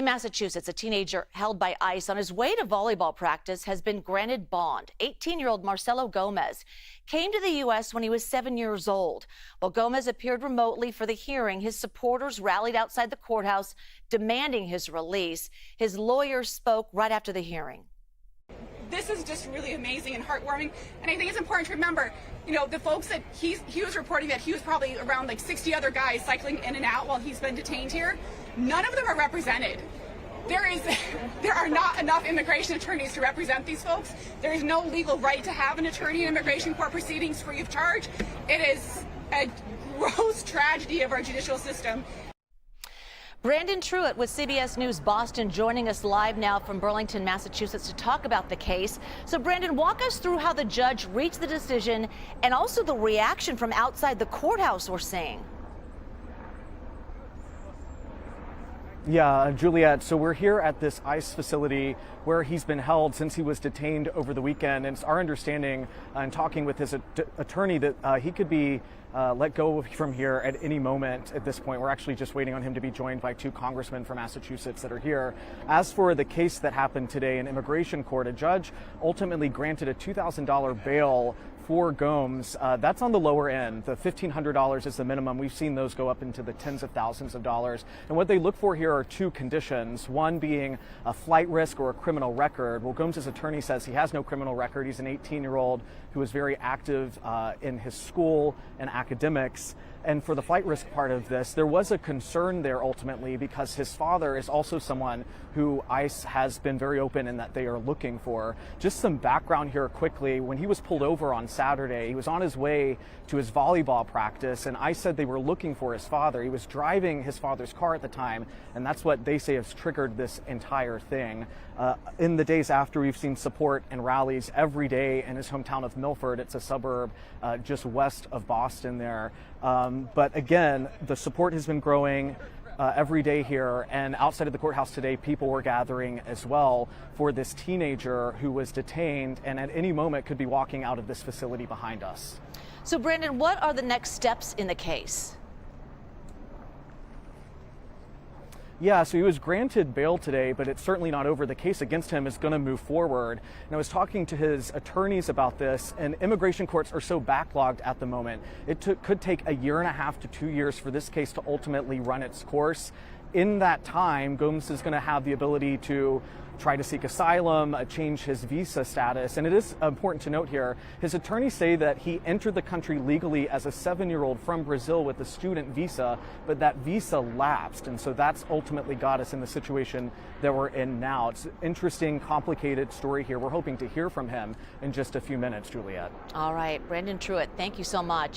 In Massachusetts, a teenager held by ICE on his way to volleyball practice has been granted bond. 18-year-old Marcelo Gomez came to the U.S. when he was 7 years old. While Gomez appeared remotely for the hearing, his supporters rallied outside the courthouse demanding his release. His lawyer spoke right after the hearing. This is just really amazing and heartwarming, and I think it's important to remember, the folks that he was reporting that he was probably around like 60 other guys cycling in and out while he's been detained here. None of them are represented. There are not enough immigration attorneys to represent these folks. There is no legal right to have an attorney in immigration court proceedings free of charge. It is a gross tragedy of our judicial system. Brandon Truitt with CBS News Boston joining us live now from Burlington, Massachusetts to talk about the case. So Brandon, walk us through how the judge reached the decision and also the reaction from outside the courthouse we're seeing. Yeah, Juliet, so we're here at this ICE facility where he's been held since he was detained over the weekend. And it's our understanding, in talking with his attorney, that he could be let go from here at any moment at this point. We're actually just waiting on him to be joined by 2 congressmen from Massachusetts that are here. As for the case that happened today in immigration court, a judge ultimately granted a $2,000 bail for Gomes. That's on the lower end. The $1,500 is the minimum. We've seen those go up into the tens of thousands of dollars. And what they look for here are 2 conditions, one being a flight risk or a criminal record. Well, Gomes' attorney says he has no criminal record. He's an 18-year-old who is very active in his school and academics. And for the flight risk part of this, there was a concern there ultimately because his father is also someone who ICE has been very open in that they are looking for. Just some background here quickly. When he was pulled over on Saturday, he was on his way to his volleyball practice, and ICE said they were looking for his father. He was driving his father's car at the time, and that's what they say has triggered this entire thing. In the days after, we've seen support and rallies every day in his hometown of Milford. It's a suburb just west of Boston there. But again, the support has been growing every day here, and outside of the courthouse today, people were gathering as well for this teenager who was detained and at any moment could be walking out of this facility behind us. So Brandon, what are the next steps in the case? Yeah, so he was granted bail today, but it's certainly not over. The case against him is going to move forward. And I was talking to his attorneys about this, and immigration courts are so backlogged at the moment. It could take 1.5 to 2 years for this case to ultimately run its course. In that time, Gomes is going to have the ability to try to seek asylum, change his visa status. And it is important to note here, his attorneys say that he entered the country legally as a 7-year-old from Brazil with a student visa, but that visa lapsed. And so that's ultimately got us in the situation that we're in now. It's an interesting, complicated story here. We're hoping to hear from him in just a few minutes, Juliet. All right, Brandon Truitt, thank you so much.